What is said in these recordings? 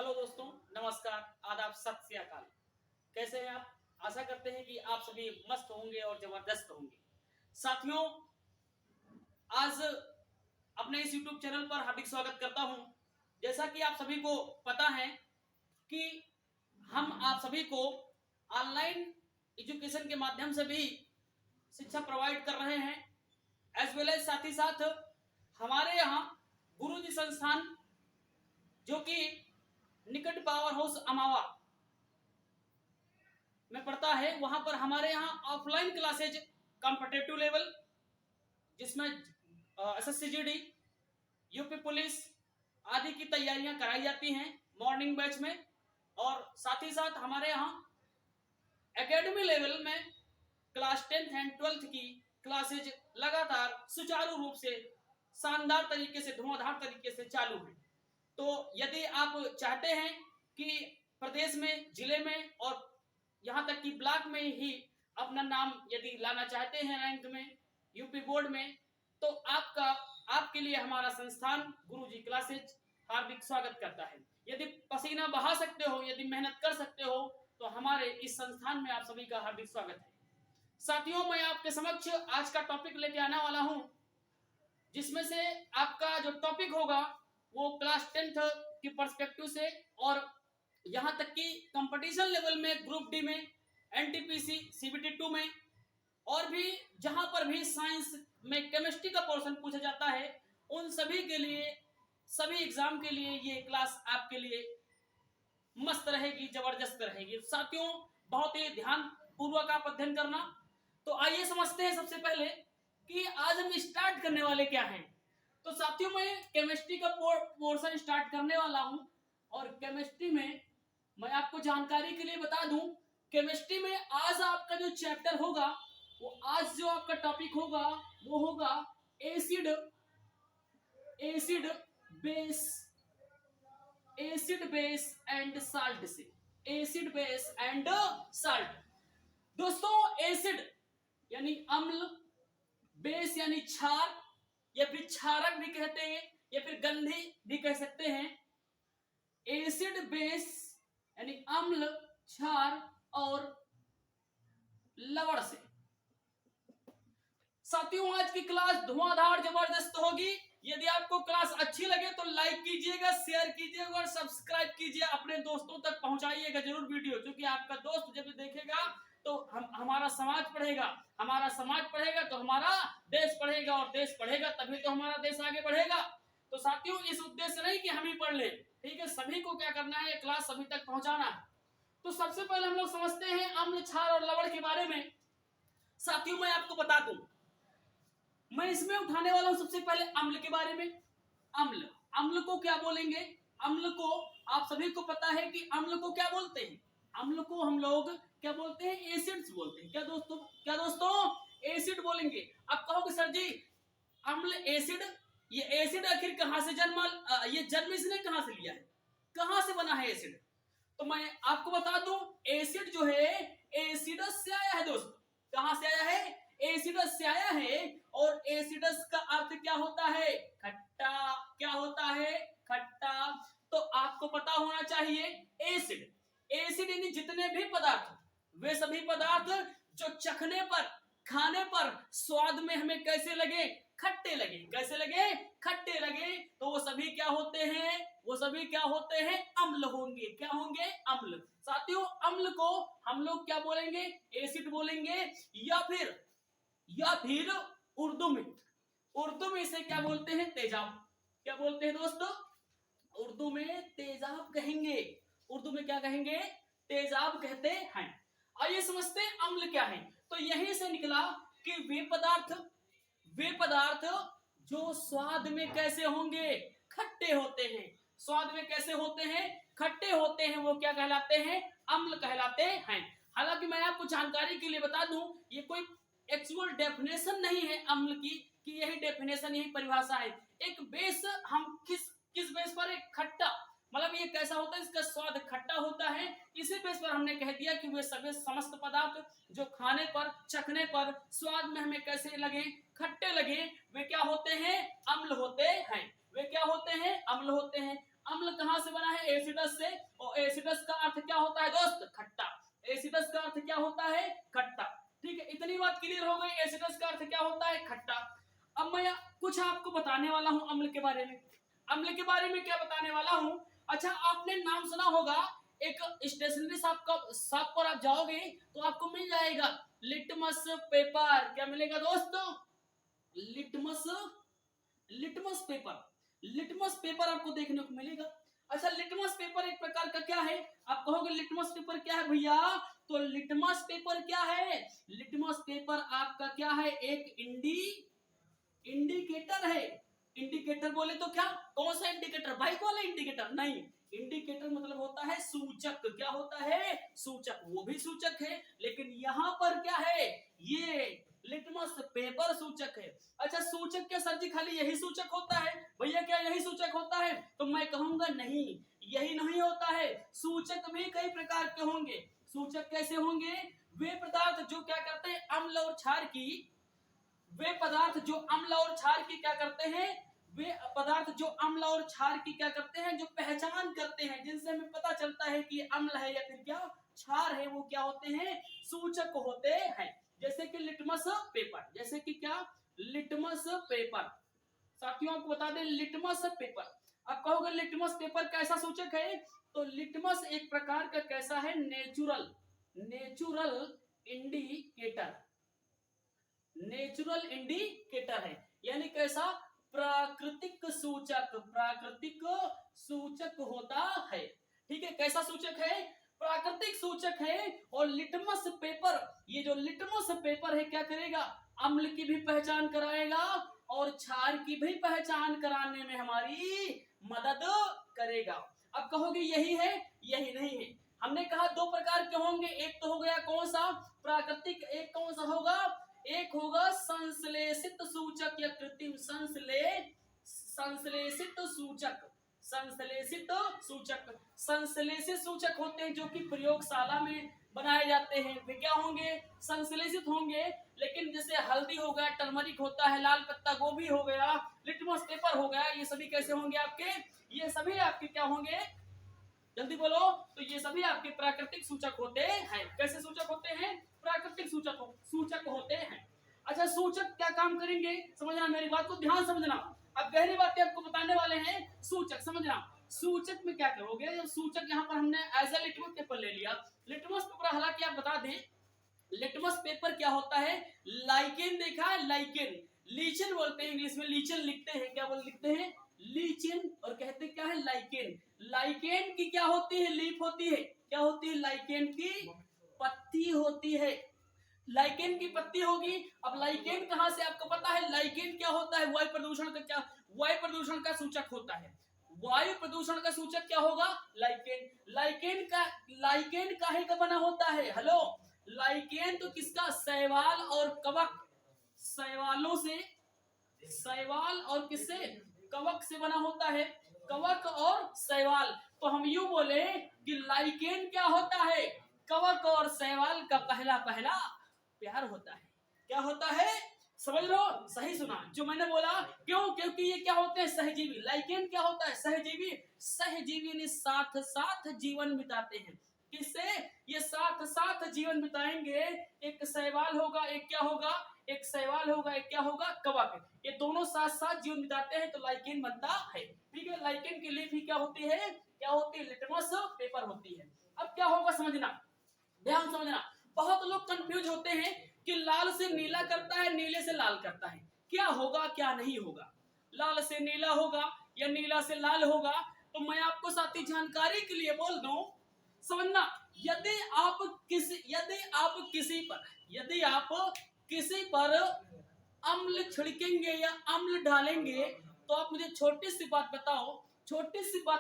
Hello दोस्तों, नमस्कार, आदाब, सत श्री अकाल। कैसे हैं आप? आशा करते हैं कि आप सभी मस्त होंगे और जबरदस्त होंगे। साथियों, आज अपने इस YouTube चैनल पर हार्दिक स्वागत करता हूं। जैसा कि आप सभी को पता है कि हम आप सभी को ऑनलाइन एजुकेशन के माध्यम से भी शिक्षा प्रोवाइड कर रहे हैं, एज वेल एज साथ ही साथ हमारे यहाँ गुरुजी संस्थान जो कि निकट पावर हाउस अमावा में पढ़ता है, वहां पर हमारे यहाँ ऑफलाइन क्लासेज कॉम्पिटेटिव लेवल जिसमें SSCGD, यूपी पुलिस आदि की तैयारियां कराई जाती हैं मॉर्निंग बैच में। और साथ ही साथ हमारे यहाँ एकेडमी लेवल में क्लास 10th एंड 12th की क्लासेज लगातार सुचारू रूप से शानदार तरीके से धुआंधार तरीके से चालू है। तो यदि आप चाहते हैं कि प्रदेश में, जिले में और यहाँ तक कि ब्लॉक में ही अपना नाम यदि लाना चाहते हैं रैंक में, यूपी बोर्ड में, तो आपके लिए हमारा संस्थान गुरुजी क्लासेज हार्दिक स्वागत करता है। यदि पसीना बहा सकते हो, यदि मेहनत कर सकते हो, तो हमारे इस संस्थान में आप सभी का हार्दिक स्वागत है। साथियों, मैं आपके समक्ष आज का टॉपिक लेके आने वाला हूं, जिसमें से आपका जो टॉपिक होगा वो क्लास 10th की पर्सपेक्टिव से और यहां तक कि कंपटीशन लेवल में ग्रुप डी में, एनटीपीसी, CBT 2 में और भी जहां पर भी साइंस में केमिस्ट्री का पोर्शन पूछा जाता है, उन सभी के लिए, सभी एग्जाम के लिए ये क्लास आपके लिए मस्त रहेगी, जबरदस्त रहेगी। साथियों, बहुत ही ध्यान पूर्वक आप अध्ययन करना। तो आइए समझते हैं सबसे पहले कि आज हम स्टार्ट करने वाले क्या हैं। तो साथियों, मैं केमिस्ट्री का पोर्शन स्टार्ट करने वाला हूं और केमिस्ट्री में मैं आपको जानकारी के लिए बता दूं, केमिस्ट्री में आज आपका जो चैप्टर होगा, वो आज जो आपका टॉपिक होगा वो होगा एसिड बेस एंड साल्ट से। Acid base and salt. दोस्तों, एसिड यानी अम्ल, बेस यानी क्षार या फिर क्षारक भी कहते हैं या फिर गंधी भी कह सकते हैं। एसिड बेस यानी अम्ल, क्षार और लवण से। साथियों, आज की क्लास धुआंधार जबरदस्त होगी। यदि आपको क्लास अच्छी लगे तो लाइक कीजिएगा, शेयर कीजिएगा और सब्सक्राइब कीजिए, अपने दोस्तों तक पहुंचाइएगा जरूर वीडियो, क्योंकि आपका दोस्त जब देखेगा तो हमारा समाज पढ़ेगा, हमारा समाज पढ़ेगा तो हमारा देश पढ़ेगा, और देश पढ़ेगा तभी तो हमारा देश आगे बढ़ेगा। तो साथियों, इस उद्देश्य नहीं कि हम ही पढ़ ले, ठीक है, सभी को क्या करना है, क्लास सभी तक पहुंचाना है। तो सबसे पहले हम लोग समझते हैं अम्ल, क्षार और लवण के बारे में। साथियों, मैं आपको बता दूं, मैं इसमें उठाने वाला हूं सबसे पहले अम्ल के बारे में। अम्ल को क्या बोलेंगे? अम्ल को आप सभी को पता है कि अम्ल को क्या बोलते हैं। अम्ल को हम लोग क्या बोलते हैं? एसिड्स बोलते हैं। क्या दोस्तों एसिड बोलेंगे। अब कहोगे सर जी, अम्ल, एसिड, ये एसिड आखिर कहां से ये जन्म इसने कहां से लिया है, कहां से बना है एसिड? तो मैं आपको बता दूं, एसिड जो है एसिडस से आया है दोस्तों। कहां से आया है? एसिडस से आया है। और एसिडस का अर्थ क्या होता है? खट्टा। क्या होता है? खट्टा। तो आपको पता होना चाहिए एसिड यानी जितने भी पदार्थ, वे सभी पदार्थ जो चखने पर, खाने पर स्वाद में हमें कैसे लगे? खट्टे लगे। कैसे लगे? खट्टे लगे। तो वो सभी क्या होते हैं? वो सभी क्या होते हैं? अम्ल होंगे। क्या होंगे? अम्ल। साथियों, अम्ल को हम लोग क्या बोलेंगे? एसिड बोलेंगे। या फिर उर्दू में इसे क्या बोलते हैं? तेजाब। क्या बोलते हैं दोस्तों? उर्दू में तेजाब कहेंगे। उर्दू में क्या कहेंगे? तेजाब कहते हैं। आइए समझते हैं अम्ल क्या है। तो यहीं से निकला कि वे पदार्थ जो स्वाद में कैसे होंगे? खट्टे होते हैं। स्वाद में कैसे होते हैं? खट्टे होते हैं। वो क्या कहलाते हैं? अम्ल कहलाते हैं। हालांकि मैं आपको जानकारी के लिए बता दूं, ये कोई एक्चुअल डेफिनेशन नहीं है अम्ल की, कि यही डेफिनेशन, यही परिभाषा है। एक बेस, हम किस बेस पर? एक खट्टा, मतलब ये कैसा होता है? इसका स्वाद खट्टा होता है। इसी बेस पर हमने कह दिया कि वे सभी समस्त पदार्थ जो खाने पर, चखने पर, स्वाद में हमें कैसे लगे? खट्टे लगे, वे क्या होते हैं? अम्ल होते हैं। वे क्या होते हैं? अम्ल होते हैं। अम्ल कहां से बना है? एसिडस से। और एसिडस का अर्थ क्या होता है दोस्त? खट्टा। एसिडस का अर्थ क्या होता है? खट्टा। ठीक है, इतनी बात क्लियर हो गई, एसिडस का अर्थ क्या होता है? खट्टा। अब मैं कुछ आपको बताने वाला हूं अम्ल के बारे में। अम्ल के बारे में क्या बताने वाला हूं? अच्छा, आपने नाम सुना होगा, एक स्टेशनरी शॉप पर आप जाओगे तो आपको मिल जाएगा लिटमस पेपर। क्या मिलेगा दोस्तों? Litmus litmus paper. Litmus paper आपको देखने को मिलेगा। अच्छा, लिटमस पेपर एक प्रकार का क्या है? आप कहोगे लिटमस पेपर क्या है भैया? तो लिटमस पेपर क्या है? लिटमस पेपर आपका क्या है? एक इंडिकेटर है। इंडिकेटर बोले तो क्या? कौन सा इंडिकेटर? बाइक वाला इंडिकेटर नहीं। इंडिकेटर मतलब होता है सूचक। क्या होता है? सूचक। वो भी सूचक है, लेकिन यहाँ पर क्या है? ये लिटमस पेपर सूचक है। अच्छा, सूचक क्या सर जी खाली यही सूचक होता है? भैया क्या यही सूचक होता है? तो मैं कहूंगा नहीं, यही नहीं होता है। सूचक भी कई प्रकार के होंगे। सूचक कैसे होंगे? वे पदार्थ जो क्या करते हैं, अम्ल और क्षार की, वे पदार्थ जो अम्ल और क्षार की क्या करते हैं, वे पदार्थ जो अम्ल और क्षार की क्या करते हैं, जो पहचान करते हैं, जिनसे हमें पता चलता है कि अम्ल है या फिर क्या क्षार है, वो क्या होते हैं? सूचक होते हैं। जैसे कि लिटमस पेपर। जैसे कि क्या? Litmus paper. साथियों आपको बता दें, लिटमस पेपर। आप कहोगे लिटमस पेपर कैसा सूचक है? तो लिटमस एक प्रकार का कैसा है? Natural indicator. नेचुरल इंडिकेटर है, यानी कैसा? प्राकृतिक सूचक। प्राकृतिक सूचक होता है। ठीक है, कैसा सूचक है? प्राकृतिक सूचक है। और लिटमस पेपर, ये जो लिटमस पेपर है क्या करेगा? अम्ल की भी पहचान कराएगा और क्षार की भी पहचान कराने में हमारी मदद करेगा। अब कहोगे यही है? यही नहीं है। हमने कहा दो प्रकार के होंगे। एक तो हो गया कौन सा? प्राकृतिक। एक कौन सा होगा? एक होगा संश्लेषित सूचक या कृत्रिम संश्लेषित सूचक। संश्लेषित सूचक। संश्लेषित सूचक होते हैं जो कि प्रयोगशाला में बनाए जाते हैं। वे क्या होंगे? संश्लेषित होंगे। लेकिन जैसे हल्दी हो गया, टर्मरिक होता है, लाल पत्ता गोभी हो गया, लिटमस पेपर हो गया, ये सभी कैसे होंगे आपके? ये सभी आपके क्या होंगे? जल्दी बोलो। तो ये सभी आपके प्राकृतिक सूचक होते हैं। कैसे सूचक होते हैं? प्राकृतिक सूचक होते हैं। अच्छा, सूचक क्या काम करेंगे? समझना, मेरी बात को ध्यान समझना। अब गहरी बातें आपको बताने वाले हैं। सूचक समझना। सूचक में क्या करोगे? जब सूचक यहाँ पर हमने एज ए लिटमस पेपर ले लिया। लिटमस पेपर, हालांकि आप बता दें, लिटमस पेपर क्या होता है? लाइकेन देखा है? लाइकेन, लीचन बोलते हैं इंग्लिश में, लीचन लिखते हैं। क्या बोल लिखते हैं? लीचन। और कहते क्या है? लाइकेन। लाइकेन की क्या होती है? लीफ होती है। क्या होती है? लाइकेन की पत्ती होती है। लाइकेन की पत्ती होगी। अब लाइकेन कहां से? आपको पता है लाइकेन क्या होता है? वायु प्रदूषण का क्या? वायु प्रदूषण का सूचक होता है। वायु प्रदूषण का सूचक क्या होगा? लाइकेन। लाइकेन काहे का बना होता है? हेलो, लाइकेन तो किसका? शैवाल और कवक। शैवालों से, शैवाल और किससे? कवक से बना होता है। कवक और शैवाल। तो हम यूं बोले कि लाइकेन क्या होता है? कवक और शैवाल का पहला पहला प्यार होता है। क्या होता है? समझ लो, सही सुना जो मैंने बोला। क्यों? क्योंकि ये क्या होते हैं? सहजीवी। लाइकेन क्या होता है? सहजीवी। सहजीवी ने साथ साथ जीवन बिताते हैं। किससे? ये साथ साथ जीवन बिताएंगे। एक शैवाल होगा, एक क्या होगा? एक शैवाल होगा, एक क्या होगा? कवक। ये दोनों साथ साथ जीवन बिताते हैं तो लाइकेन बनता है। ठीक है, लाइकेन की लीफ ही क्या होती है? क्या होती है? लिटमस पेपर होती है। अब क्या होगा समझना, ध्यान समझना। बहुत लोग कंफ्यूज होते हैं कि लाल से नीला करता है, नीले से लाल करता है, क्या होगा क्या नहीं होगा? लाल से नीला होगा या नीला से लाल होगा? तो मैं आपको साथी जानकारी के लिए बोल दूं, समझना। यदि आप किसी पर अम्ल छिड़केंगे या अम्ल डालेंगे, तो आप मुझे छोटी सी बात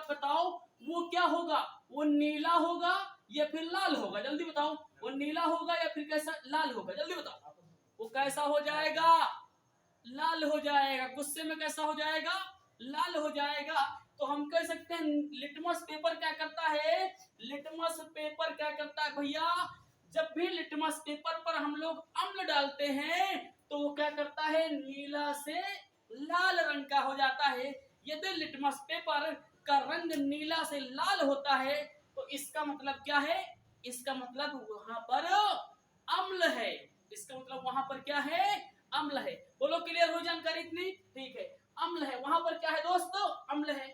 बताओ, वो क्या होगा? वो नीला होगा या फिर लाल होगा? जल्दी बताओ, वो नीला होगा या फिर कैसा? लाल होगा? जल्दी बताओ। वो कैसा हो जाएगा? लाल हो जाएगा। गुस्से में कैसा हो जाएगा? लाल हो जाएगा। तो हम कह सकते हैं लिटमस पेपर क्या करता है? लिटमस पेपर क्या करता है भैया? जब भी लिटमस पेपर पर हम लोग अम्ल डालते हैं तो वो क्या करता है? नीला से लाल रंग का हो जाता है। यदि लिटमस पेपर उसका रंग नीला से लाल होता है तो इसका मतलब क्या है? इसका मतलब वहां पर अम्ल है। इसका मतलब वहां पर क्या है? अम्ल है। बोलो क्लियर हो जानकारी इतनी? ठीक है, अम्ल है, वहां पर क्या है दोस्तों? अम्ल है।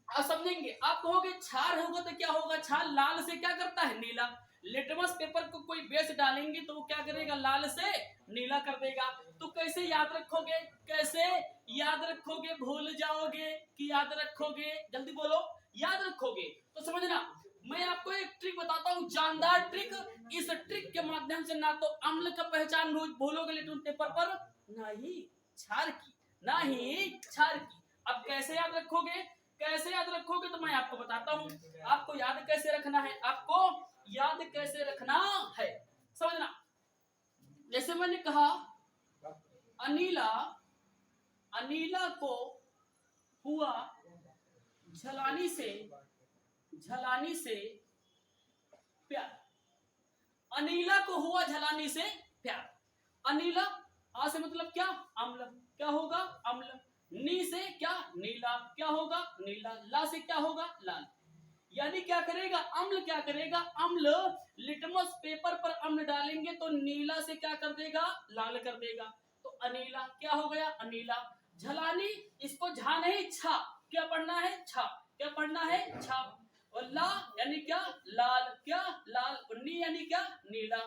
आप समझेंगे। आप कहोगे क्षार होगा तो क्या होगा? क्षार लाल से क्या करता है? नीला। लिटमस पेपर को कोई बेस डालेंगे तो वो क्या करेगा? लाल से नीला कर देगा। तो कैसे याद रखोगे? कैसे याद रखोगे? भूल जाओगे कि याद रखोगे? जल्दी बोलो। याद रखोगे तो समझना, मैं आपको एक ट्रिक बताता हूँ, जानदार ट्रिक। इस ट्रिक के माध्यम से ना तो अम्ल का पहचान रोज भूलोगे लिटमस पेपर पर, ना ही क्षार की, ना ही क्षार की। अब कैसे याद रखोगे? कैसे याद रखोगे तो मैं आपको बताता हूँ। आपको याद कैसे रखना है? आपको याद कैसे रखना है समझना। जैसे मैंने कहा अनीला, अनीला को हुआ झलानी से, झलानी से प्यार। अनीला को हुआ झलानी से प्यार। अनीला आ से मतलब क्या? अम्ल। क्या होगा? अम्ल। नी से क्या? नीला। क्या होगा? नीला। ला से क्या होगा? लाल। यानी क्या करेगा? अम्ल क्या करेगा? अम्ल लिटमस पेपर पर अम्ल डालेंगे तो नीला से क्या कर देगा? लाल कर देगा। तो अनीला क्या हो गया? अनीला। झलानी, इसको झा नहीं छा, क्या पढ़ना है? छा। क्या पढ़ना है? छा। और ला यानी क्या? लाल। क्या? लाल। और नी यानी क्या? नीला।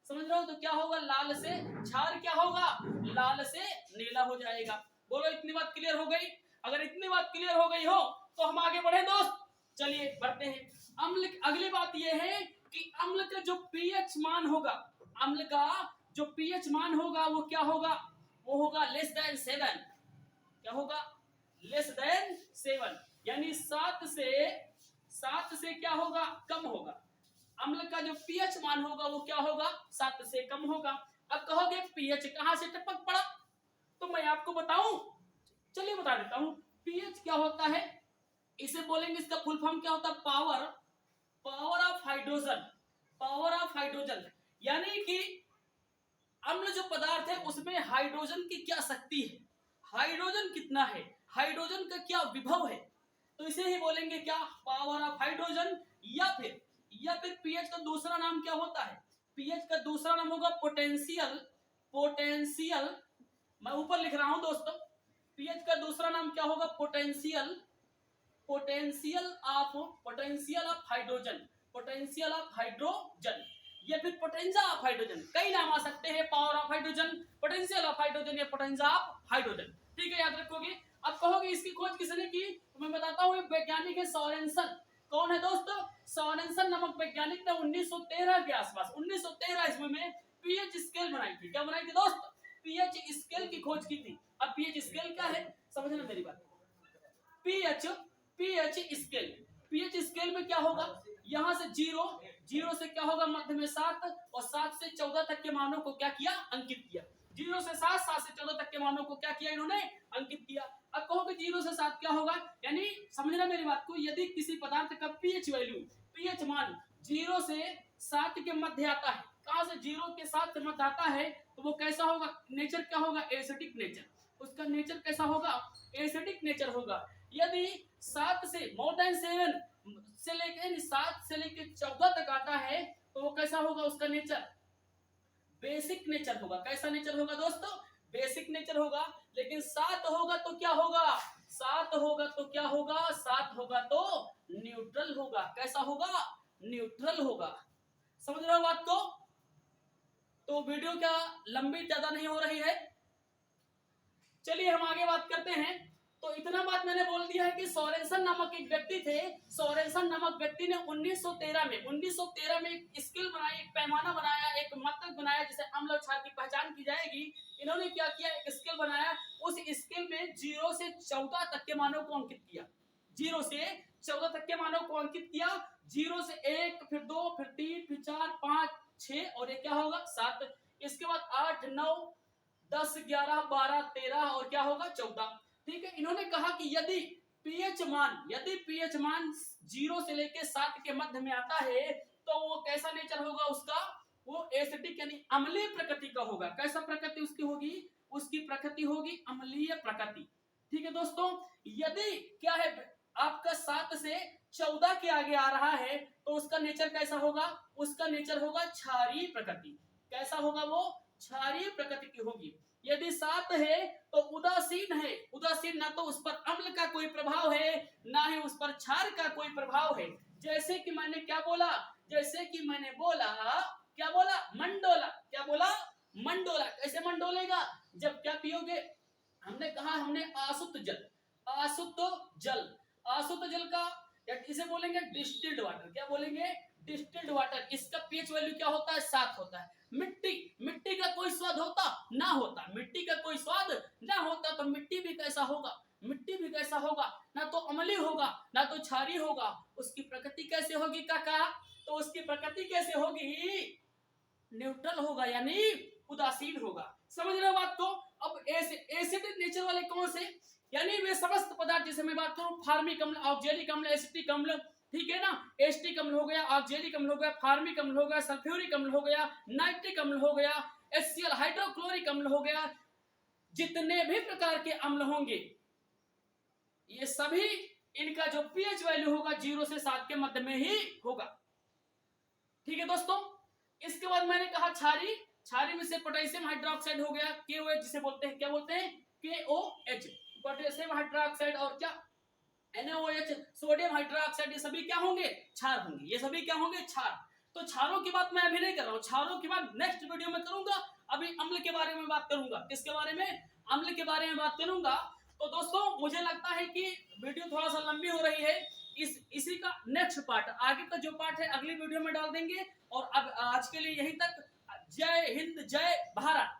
समझ रहे हो? तो क्या होगा? लाल से क्षार क्या होगा? लाल से नीला हो जाएगा। बोलो इतनी बात क्लियर हो गई? अगर इतनी बात क्लियर हो गई हो तो हम आगे बढ़े दोस्त। चलिए बढ़ते हैं। अम्ल, अगली बात यह है कि अम्ल का जो पीएच मान होगा, अम्ल का जो पीएच मान होगा वो क्या होगा? वो होगा लेस देन 7। क्या होगा? लेस देन 7, यानी 7 से क्या होगा? कम होगा। अम्ल का जो पीएच मान होगा वो क्या होगा? 7 से कम होगा। अब कहोगे पीएच कहां से टपक पड़ा? तो मैं आपको बताऊं, चलिए बता देता हूं। पीएच क्या होता है? इसे बोलेंगे, इसका फुल फॉर्म क्या होता है? Power, power of hydrogen, power of hydrogen. यानी कि अम्ल जो पदार्थ है उसमें हाइड्रोजन की क्या शक्ति है, हाइड्रोजन कितना है, हाइड्रोजन का क्या विभव है, तो इसे ही बोलेंगे क्या? Power of hydrogen. या फिर पीएच का दूसरा नाम क्या होता है? पीएच का दूसरा नाम होगा पोटेंशियल, पोटेंशियल। मैं ऊपर लिख रहा हूं दोस्तों। पीएच का दूसरा नाम क्या होगा? Potential, potential of hydrogen, potential of hydrogen, या फिर पोटेंजा ऑफ हाइड्रोजन। कई नाम आ सकते हैं, power of hydrogen, potential of hydrogen या पोटेंजा ऑफ हाइड्रोजन। ठीक है, याद रखोगे। अब कहोगे इसकी खोज किसने की? तो मैं बताता हूँ, एक वैज्ञानिक है सोरेनसन। कौन है दोस्तों? सोरेनसन नामक वैज्ञानिक ने 1913 के आसपास, 1913 ईस्वी में पीएच स्केल बनाई थी। क्या बनाई थी दोस्त? पीएच स्केल की खोज की थी। अब पीएच स्केल क्या है समझना मेरी बात। PH, pH scale, pH scale में क्या होगा? यहां से 0 से क्या होगा? मध्य में 7 और 7 से 14 तक के मानों को क्या किया? अंकित किया। 0 से 7, 7 से 14 तक के मानों को क्या किया इन्होंने? अंकित किया। अब कहोगे 0 से 7 क्या होगा? यानी समझना मेरी बात को, यदि किसी पदार्थ का पीएच वैल्यू, पीएच मान 0 से 7 के मध्य आता है, कहां से? 0 के 7 के मध्य आता है, तो वो कैसा होगा? नेचर क्या होगा? Acidic nature. उसका नेचर कैसा होगा? एसिडिक नेचर होगा। यदि 7 से मोर देन 7 से लेकर 7 से लेकर 14 तक आता है तो वो कैसा होगा? उसका नेचर बेसिक नेचर होगा। कैसा नेचर होगा दोस्तों? बेसिक नेचर होगा। लेकिन 7 होगा तो क्या होगा? 7 होगा तो क्या होगा? 7 होगा तो न्यूट्रल होगा। कैसा होगा? न्यूट्रल होगा। समझ रहे हो बात को? तो वीडियो क्या लंबी ज्यादा नहीं हो रही है? चलिए हम आगे बात करते हैं। तो इतना बात मैंने बोल दिया है कि सोरेनसन नामक एक व्यक्ति थे। सोरेनसन नामक व्यक्ति ने 1913 में एक स्केल बनाई, एक पैमाना बनाया, एक मात्रक बनाया जिसे अम्ल और क्षार की पहचान की जाएगी। इन्होंने क्या किया? एक स्केल बनाया। उस स्केल में 0 से 14 तक के मानों को अंकित किया। 0 से 14 तक के मानों को अंकित किया। 0 से 1, फिर 2, फिर 3, फिर 4, 5, 6 और ये क्या होगा? 7। इसके बाद 8, 9, 10, 11, 12, 13 और क्या होगा? 14। ठीक है। इन्होंने कहा कि यदि पीएच मान 0 से लेकर 7 के मध्य में आता है तो वो कैसा नेचर होगा उसका? वो एसिडिक यानी अम्लीय प्रकृति का होगा। कैसा प्रकृति उसकी होगी? उसकी प्रकृति होगी अम्लीय प्रकृति। ठीक है दोस्तों। यदि क्या है? आपका 7 से 14 के आगे आ रहा है तो उसका नेचर कैसा होगा? उसका नेचर होगा क्षारीय प्रकृति। कैसा होगा वो? क्षारीय प्रकृति की होगी। यदि 7 है तो उदासीन है, उदासीन ना तो उस पर अम्ल का कोई प्रभाव है ना ही उस पर क्षार का कोई प्रभाव है। जैसे कि मैंने क्या बोला? जैसे कि मैंने बोला, क्या बोला? मंडोला। क्या बोला? मंडोला। कैसे मंडोलेगा? जब क्या पियोगे? हमने कहा हमने आसुत जल, आसुत जल, आसुत जल का इसे बोलेंगे डिस्टिल्ड वाटर। क्या बोलेंगे? Distilled water. इसका पीएच वैल्यू क्या होता है? 7 होता है। मिट्टी, मिट्टी का कोई स्वाद होता ना होता, मिट्टी का कोई स्वाद ना होता तो मिट्टी भी कैसा होगा? मिट्टी भी कैसा होगा? ना तो अम्लीय होगा ना तो क्षारीय होगा। उसकी प्रकृति कैसे होगी काका? तो उसकी प्रकृति कैसे होगी? न्यूट्रल होगा, यानी उदासीन होगा। समझ रहे हो बात को? अब एसिड नेचर वाले कौन से? यानी वे समस्त पदार्थ, जैसे मैं बात करूं फार्मिक अम्ल, ऑक्जेलिक अम्ल, एसिटिक अम्ल, ठीक है ना? एसिटिक अम्ल हो गया, ऑक्जेलिक अम्ल हो गया, फार्मिक अम्ल हो गया, सल्फ्यूरिक अम्ल हो गया, नाइट्रिक अम्ल हो गया, HCl हाइड्रोक्लोरिक अम्ल हो गया, जितने भी प्रकार के अम्ल होंगे ये सभी, इनका जो पीएच वैल्यू होगा 0 से 7 के मध्य में ही होगा। ठीक है दोस्तों। इसके बाद मैंने कहा क्षारीय, क्षारीय में से पोटेशियम हाइड्रोक्साइड हो गया, KOH जिसे बोलते हैं, क्या बोलते हैं? KOH, पोटेशियम हाइड्रोक्साइड, और क्या? NaOH, sodium hydroxide. ये सभी क्या होंगे? क्षार होंगे। ये सभी क्या होंगे? क्षार। तो क्षारों की बात मैं अभी नहीं कर रहा हूं, क्षारों की बात नेक्स्ट वीडियो में करूंगा। अभी अम्ल के बारे में बात करूंगा। किसके बारे में? अम्ल के बारे में बात करूंगा। तो दोस्तों मुझे लगता है कि वीडियो थोड़ा सा लंबी हो रही है, इसी का नेक्स्ट पार्ट, आगे का जो पार्ट है अगली वीडियो में डाल देंगे। और अब आज के लिए यहीं तक। जय हिंद, जय भारत।